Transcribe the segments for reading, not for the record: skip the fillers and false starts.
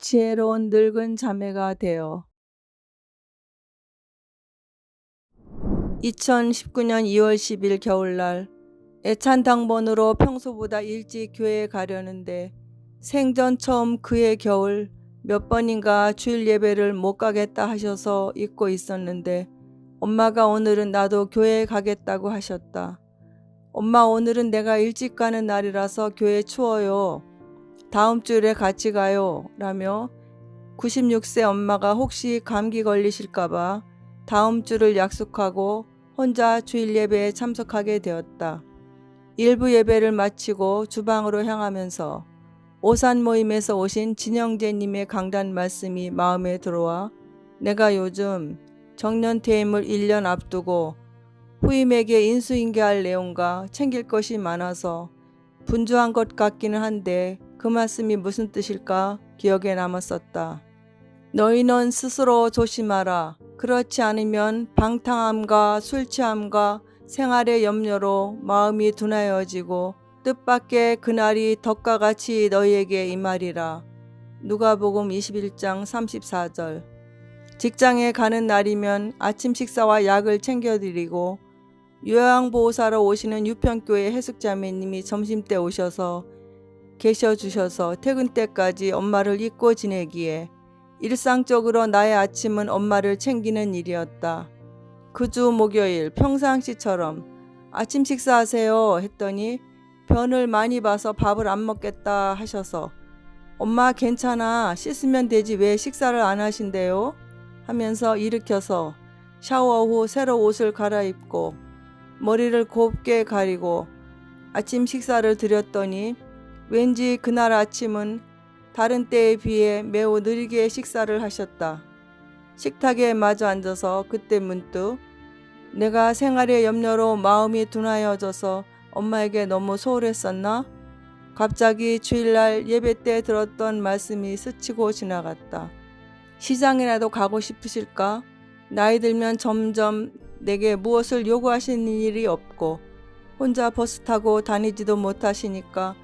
지혜로운 늙은 자매가 되어 2019년 2월 10일 겨울날 애찬 당번으로 평소보다 일찍 교회에 가려는데 생전 처음 그해 겨울 몇 번인가 주일 예배를 못 가겠다 하셔서 잊고 있었는데 엄마가 오늘은 나도 교회에 가겠다고 하셨다. 엄마, 오늘은 내가 일찍 가는 날이라서 교회 추워요. 다음 주일에 같이 가요. 라며 96세 엄마가 혹시 감기 걸리실까봐 다음 주를 약속하고 혼자 주일 예배에 참석하게 되었다. 일부 예배를 마치고 주방으로 향하면서 오산 모임에서 오신 진영재님의 강단 말씀이 마음에 들어와 내가 요즘 정년 퇴임을 1년 앞두고 후임에게 인수인계할 내용과 챙길 것이 많아서 분주한 것 같기는 한데 그 말씀이 무슨 뜻일까 기억에 남았었다. 너희는 스스로 조심하라. 그렇지 않으면 방탕함과 술 취함과 생활의 염려로 마음이 둔하여지고 뜻밖의 그날이 덕과 같이 너희에게 임하리라. 누가복음 21장 34절. 직장에 가는 날이면 아침 식사와 약을 챙겨드리고 요양보호사로 오시는 유평교회 해숙자매님이 점심때 오셔서 계셔주셔서 퇴근 때까지 엄마를 잊고 지내기에 일상적으로 나의 아침은 엄마를 챙기는 일이었다. 그 주 목요일 평상시처럼 아침 식사하세요 했더니 변을 많이 봐서 밥을 안 먹겠다 하셔서 엄마 괜찮아 씻으면 되지 왜 식사를 안 하신대요? 하면서 일으켜서 샤워 후 새로 옷을 갈아입고 머리를 곱게 가리고 아침 식사를 드렸더니 왠지 그날 아침은 다른 때에 비해 매우 느리게 식사를 하셨다. 식탁에 마주 앉아서 그때 문득 내가 생활의 염려로 마음이 둔하여져서 엄마에게 너무 소홀했었나? 갑자기 주일날 예배 때 들었던 말씀이 스치고 지나갔다. 시장이라도 가고 싶으실까? 나이 들면 점점 내게 무엇을 요구하시는 일이 없고 혼자 버스 타고 다니지도 못하시니까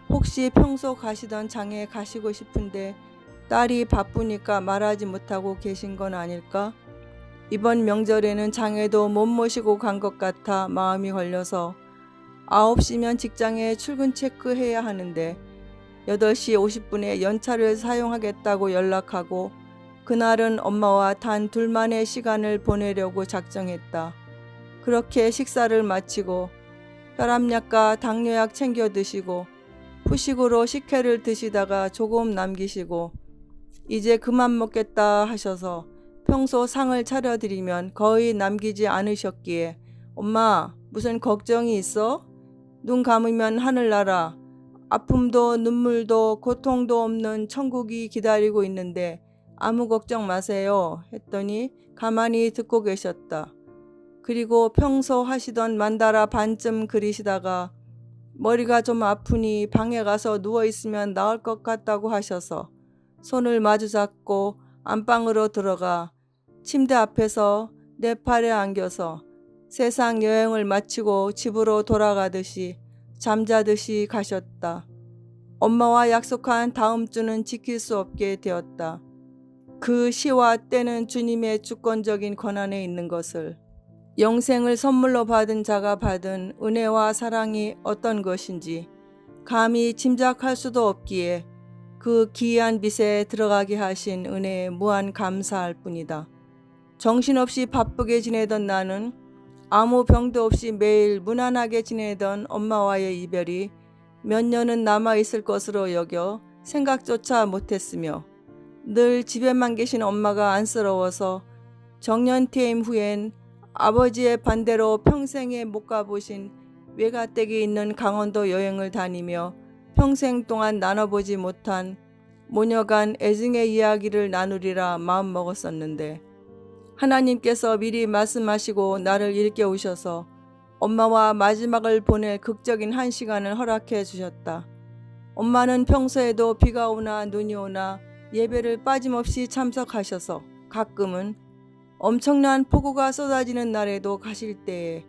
혹시 평소 가시던 장에 가시고 싶은데 딸이 바쁘니까 말하지 못하고 계신 건 아닐까? 이번 명절에는 장에도 못 모시고 간 것 같아 마음이 걸려서 9시면 직장에 출근 체크해야 하는데 8시 50분에 연차를 사용하겠다고 연락하고 그날은 엄마와 단 둘만의 시간을 보내려고 작정했다. 그렇게 식사를 마치고 혈압약과 당뇨약 챙겨 드시고 후식으로 식혜를 드시다가 조금 남기시고 이제 그만 먹겠다 하셔서 평소 상을 차려드리면 거의 남기지 않으셨기에 엄마 무슨 걱정이 있어? 눈 감으면 하늘나라 아픔도 눈물도 고통도 없는 천국이 기다리고 있는데 아무 걱정 마세요 했더니 가만히 듣고 계셨다. 그리고 평소 하시던 만다라 반쯤 그리시다가 머리가 좀 아프니 방에 가서 누워있으면 나을 것 같다고 하셔서 손을 마주 잡고 안방으로 들어가 침대 앞에서 내 팔에 안겨서 세상 여행을 마치고 집으로 돌아가듯이 잠자듯이 가셨다. 엄마와 약속한 다음 주는 지킬 수 없게 되었다. 그 시와 때는 주님의 주권적인 권한에 있는 것을 영생을 선물로 받은 자가 받은 은혜와 사랑이 어떤 것인지 감히 짐작할 수도 없기에 그 기이한 빛에 들어가게 하신 은혜에 무한 감사할 뿐이다. 정신없이 바쁘게 지내던 나는 아무 병도 없이 매일 무난하게 지내던 엄마와의 이별이 몇 년은 남아있을 것으로 여겨 생각조차 못했으며 늘 집에만 계신 엄마가 안쓰러워서 정년퇴임 후엔 아버지의 반대로 평생에 못 가보신 외가댁이 있는 강원도 여행을 다니며 평생 동안 나눠보지 못한 모녀간 애증의 이야기를 나누리라 마음먹었었는데 하나님께서 미리 말씀하시고 나를 일깨우셔서 엄마와 마지막을 보낼 극적인 한 시간을 허락해 주셨다. 엄마는 평소에도 비가 오나 눈이 오나 예배를 빠짐없이 참석하셔서 가끔은 엄청난 폭우가 쏟아지는 날에도 가실 때에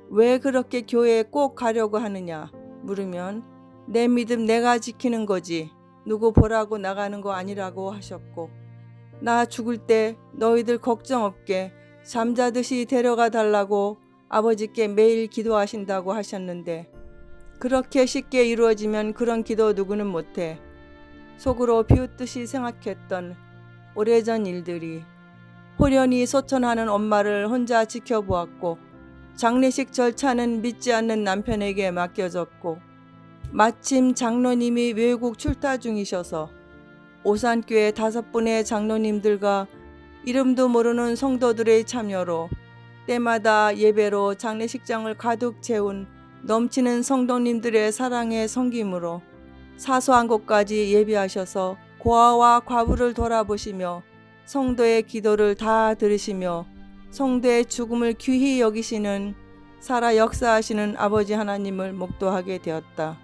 왜 그렇게 교회에 꼭 가려고 하느냐 물으면 내 믿음 내가 지키는 거지 누구 보라고 나가는 거 아니라고 하셨고, 나 죽을 때 너희들 걱정 없게 잠자듯이 데려가 달라고 아버지께 매일 기도하신다고 하셨는데, 그렇게 쉽게 이루어지면 그런 기도 누구는 못해. 속으로 비웃듯이 생각했던 오래전 일들이 호련히 소천하는 엄마를 혼자 지켜보았고, 장례식 절차는 믿지 않는 남편에게 맡겨졌고, 마침 장로님이 외국 출타 중이셔서 오산교회 5분의 장로님들과 이름도 모르는 성도들의 참여로 때마다 예배로 장례식장을 가득 채운 넘치는 성도님들의 사랑의 섬김으로 사소한 곳까지 예비하셔서 고아와 과부를 돌아보시며 성도의 기도를 다 들으시며 성도의 죽음을 귀히 여기시는 살아 역사하시는 아버지 하나님을 목도하게 되었다.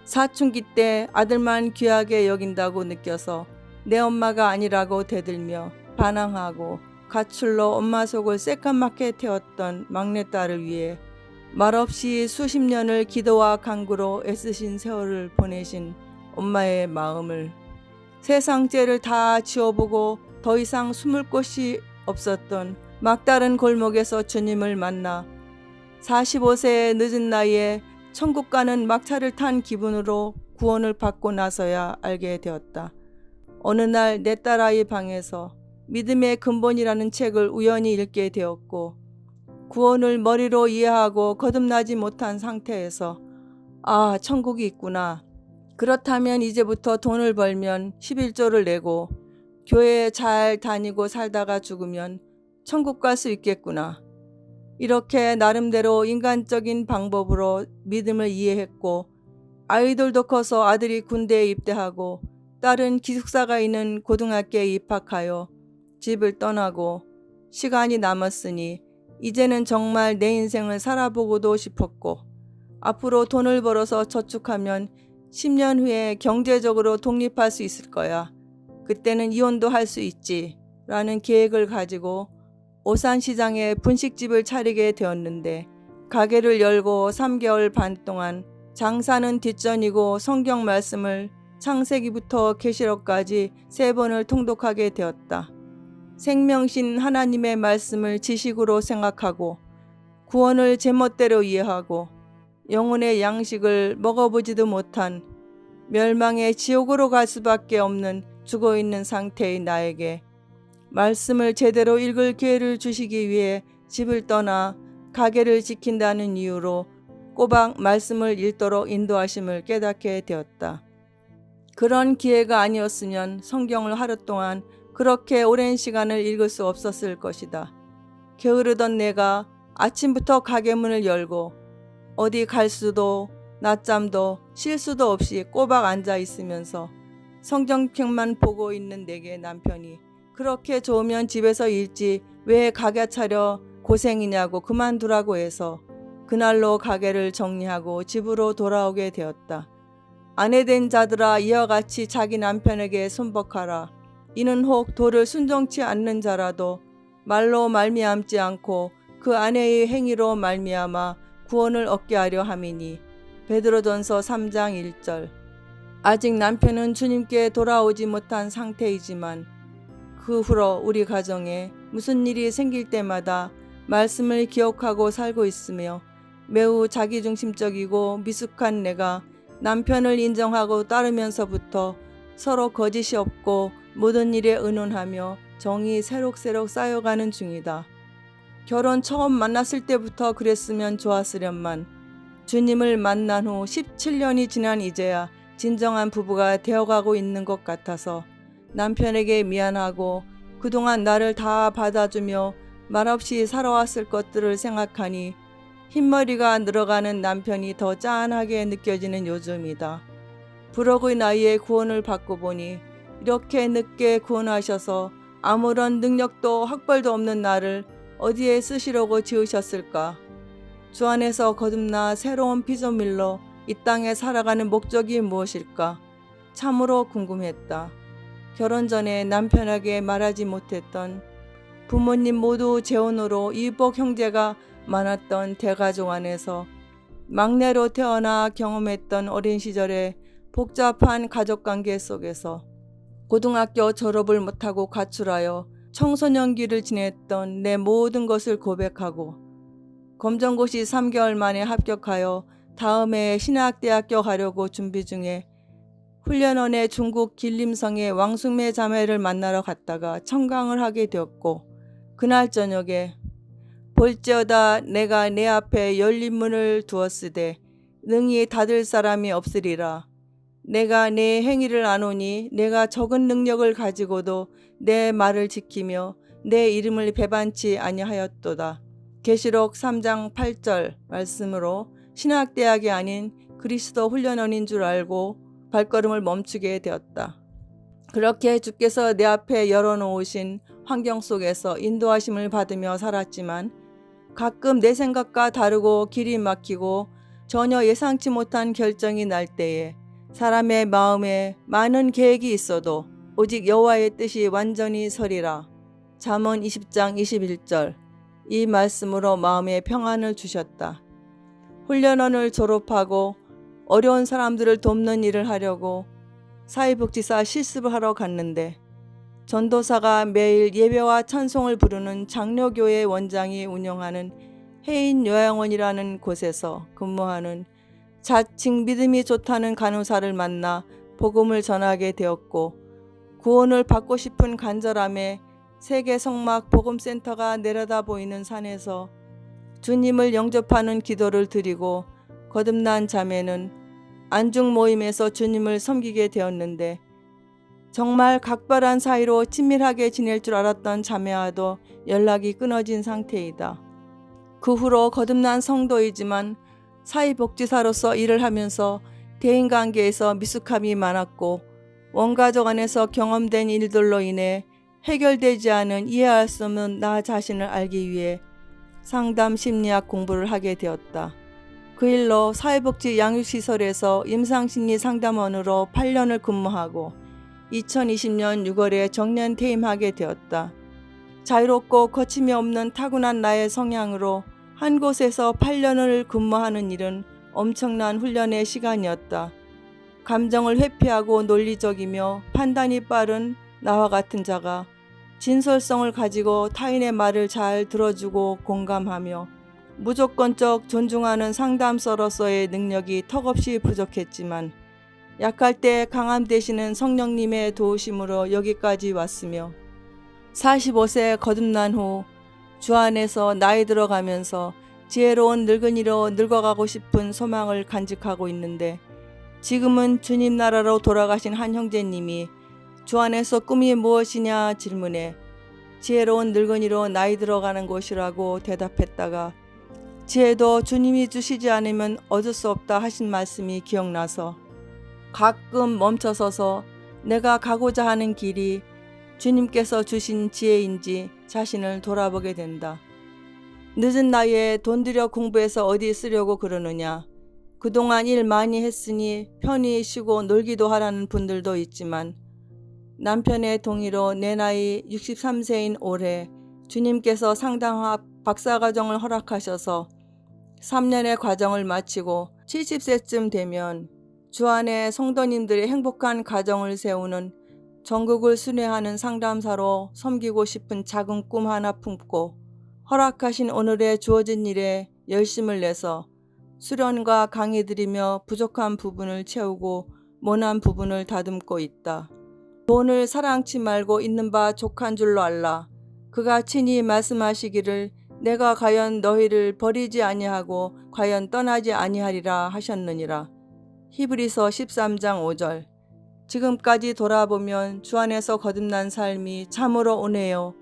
사춘기 때 아들만 귀하게 여긴다고 느껴서 내 엄마가 아니라고 대들며 반항하고 가출로 엄마 속을 새까맣게 태웠던 막내딸을 위해 말없이 수십 년을 기도와 간구로 애쓰신 세월을 보내신 엄마의 마음을 세상 죄를 다 지워보고 더 이상 숨을 곳이 없었던 막다른 골목에서 주님을 만나 45세의 늦은 나이에 천국 가는 막차를 탄 기분으로 구원을 받고 나서야 알게 되었다. 어느 날 내 딸아이 방에서 믿음의 근본이라는 책을 우연히 읽게 되었고, 구원을 머리로 이해하고 거듭나지 못한 상태에서 아, 천국이 있구나. 그렇다면 이제부터 돈을 벌면 11조를 내고 교회에 잘 다니고 살다가 죽으면 천국 갈 수 있겠구나. 이렇게 나름대로 인간적인 방법으로 믿음을 이해했고, 아이들도 커서 아들이 군대에 입대하고 딸은 기숙사가 있는 고등학교에 입학하여 집을 떠나고 시간이 남았으니 이제는 정말 내 인생을 살아보고도 싶었고, 앞으로 돈을 벌어서 저축하면 10년 후에 경제적으로 독립할 수 있을 거야. 그때는 이혼도 할 수 있지 라는 계획을 가지고 오산시장에 분식집을 차리게 되었는데, 가게를 열고 3개월 반 동안 장사는 뒷전이고 성경 말씀을 창세기부터 계시록까지 3번을 통독하게 되었다. 생명신 하나님의 말씀을 지식으로 생각하고 구원을 제멋대로 이해하고 영혼의 양식을 먹어보지도 못한 멸망의 지옥으로 갈 수밖에 없는 죽어있는 상태의 나에게 말씀을 제대로 읽을 기회를 주시기 위해 집을 떠나 가게를 지킨다는 이유로 꼬박 말씀을 읽도록 인도하심을 깨닫게 되었다. 그런 기회가 아니었으면 성경을 하루 동안 그렇게 오랜 시간을 읽을 수 없었을 것이다. 게으르던 내가 아침부터 가게 문을 열고 어디 갈 수도 낮잠도 쉴 수도 없이 꼬박 앉아 있으면서 성경책만 보고 있는 내게 남편이 그렇게 좋으면 집에서 읽지 왜 가게 차려 고생이냐고 그만두라고 해서 그날로 가게를 정리하고 집으로 돌아오게 되었다. 아내된 자들아 이와 같이 자기 남편에게 손벅하라. 이는 혹 도를 순종치 않는 자라도 말로 말미암지 않고 그 아내의 행위로 말미암아 구원을 얻게 하려 함이니. 베드로전서 3장 1절. 아직 남편은 주님께 돌아오지 못한 상태이지만 그 후로 우리 가정에 무슨 일이 생길 때마다 말씀을 기억하고 살고 있으며 매우 자기중심적이고 미숙한 내가 남편을 인정하고 따르면서부터 서로 거짓이 없고 모든 일에 의논하며 정이 새록새록 쌓여가는 중이다. 결혼 처음 만났을 때부터 그랬으면 좋았으련만 주님을 만난 후 17년이 지난 이제야 진정한 부부가 되어가고 있는 것 같아서 남편에게 미안하고 그동안 나를 다 받아주며 말없이 살아왔을 것들을 생각하니 흰머리가 늘어가는 남편이 더 짠하게 느껴지는 요즘이다. 부럭의 나이에 구원을 받고 보니 이렇게 늦게 구원하셔서 아무런 능력도 학벌도 없는 나를 어디에 쓰시려고 지으셨을까? 주 안에서 거듭나 새로운 피조물로 이 땅에 살아가는 목적이 무엇일까? 참으로 궁금했다. 결혼 전에 남편에게 말하지 못했던 부모님 모두 재혼으로 이복 형제가 많았던 대가족 안에서 막내로 태어나 경험했던 어린 시절에 복잡한 가족관계 속에서 고등학교 졸업을 못하고 가출하여 청소년기를 지냈던 내 모든 것을 고백하고 검정고시 3개월 만에 합격하여 다음해 신학대학교 가려고 준비 중에 훈련원의 중국 길림성의 왕숭매 자매를 만나러 갔다가 청강을 하게 되었고, 그날 저녁에 볼지어다 내가 내 앞에 열린 문을 두었으되 능히 닫을 사람이 없으리라. 내가 내 행위를 아노니 내가 적은 능력을 가지고도 내 말을 지키며 내 이름을 배반치 아니하였도다. 계시록 3장 8절 말씀으로 신학대학이 아닌 그리스도 훈련원인 줄 알고 발걸음을 멈추게 되었다. 그렇게 주께서 내 앞에 열어놓으신 환경 속에서 인도하심을 받으며 살았지만 가끔 내 생각과 다르고 길이 막히고 전혀 예상치 못한 결정이 날 때에 사람의 마음에 많은 계획이 있어도 오직 여호와의 뜻이 완전히 서리라. 잠언 20장 21절. 이 말씀으로 마음에 평안을 주셨다. 훈련원을 졸업하고 어려운 사람들을 돕는 일을 하려고 사회복지사 실습을 하러 갔는데 전도사가 매일 예배와 찬송을 부르는 장로교회 원장이 운영하는 해인요양원이라는 곳에서 근무하는 자칭 믿음이 좋다는 간호사를 만나 복음을 전하게 되었고, 구원을 받고 싶은 간절함에 세계 성막 복음센터가 내려다 보이는 산에서 주님을 영접하는 기도를 드리고 거듭난 자매는 안중 모임에서 주님을 섬기게 되었는데, 정말 각별한 사이로 친밀하게 지낼 줄 알았던 자매와도 연락이 끊어진 상태이다. 그 후로 거듭난 성도이지만 사회복지사로서 일을 하면서 대인관계에서 미숙함이 많았고 원가족 안에서 경험된 일들로 인해 해결되지 않은 이해할 수 없는 나 자신을 알기 위해 상담 심리학 공부를 하게 되었다. 그 일로 사회복지 양육시설에서 임상심리 상담원으로 8년을 근무하고 2020년 6월에 정년 퇴임하게 되었다. 자유롭고 거침이 없는 타고난 나의 성향으로 한 곳에서 8년을 근무하는 일은 엄청난 훈련의 시간이었다. 감정을 회피하고 논리적이며 판단이 빠른 나와 같은 자가 진솔성을 가지고 타인의 말을 잘 들어주고 공감하며 무조건적 존중하는 상담서로서의 능력이 턱없이 부족했지만 약할 때 강함 되시는 성령님의 도우심으로 여기까지 왔으며 45세 거듭난 후 주 안에서 나이 들어가면서 지혜로운 늙은이로 늙어가고 싶은 소망을 간직하고 있는데, 지금은 주님 나라로 돌아가신 한 형제님이 주 안에서 꿈이 무엇이냐 질문에 지혜로운 늙은이로 나이 들어가는 곳이라고 대답했다가 지혜도 주님이 주시지 않으면 얻을 수 없다 하신 말씀이 기억나서 가끔 멈춰서서 내가 가고자 하는 길이 주님께서 주신 지혜인지 자신을 돌아보게 된다. 늦은 나이에 돈 들여 공부해서 어디 쓰려고 그러느냐. 그동안 일 많이 했으니 편히 쉬고 놀기도 하라는 분들도 있지만 남편의 동의로 내 나이 63세인 올해 주님께서 상당합 박사과정을 허락하셔서 3년의 과정을 마치고 70세쯤 되면 주 안에 성도님들의 행복한 가정을 세우는 전국을 순회하는 상담사로 섬기고 싶은 작은 꿈 하나 품고 허락하신 오늘의 주어진 일에 열심을 내서 수련과 강의 드리며 부족한 부분을 채우고 모난 부분을 다듬고 있다. 돈을 사랑치 말고 있는 바 족한 줄로 알라. 그가 친히 말씀하시기를 내가 과연 너희를 버리지 아니하고 과연 떠나지 아니하리라 하셨느니라. 히브리서 13장 5절. 지금까지 돌아보면 주 안에서 거듭난 삶이 참으로 은혜요.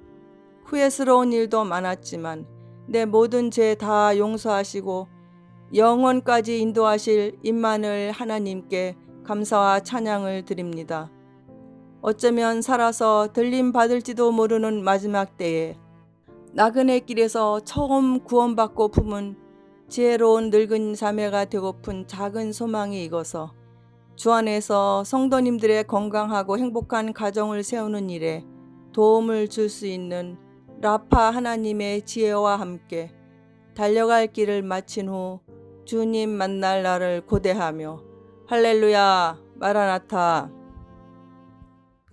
후회스러운 일도 많았지만 내 모든 죄 다 용서하시고 영원까지 인도하실 임마누엘 하나님께 감사와 찬양을 드립니다. 어쩌면 살아서 들림 받을지도 모르는 마지막 때에 나그네 길에서 처음 구원받고 품은 지혜로운 늙은 자매가 되고픈 작은 소망이 익어서 주 안에서 성도님들의 건강하고 행복한 가정을 세우는 일에 도움을 줄 수 있는 라파 하나님의 지혜와 함께 달려갈 길을 마친 후 주님 만날 날을 고대하며 할렐루야 마라나타.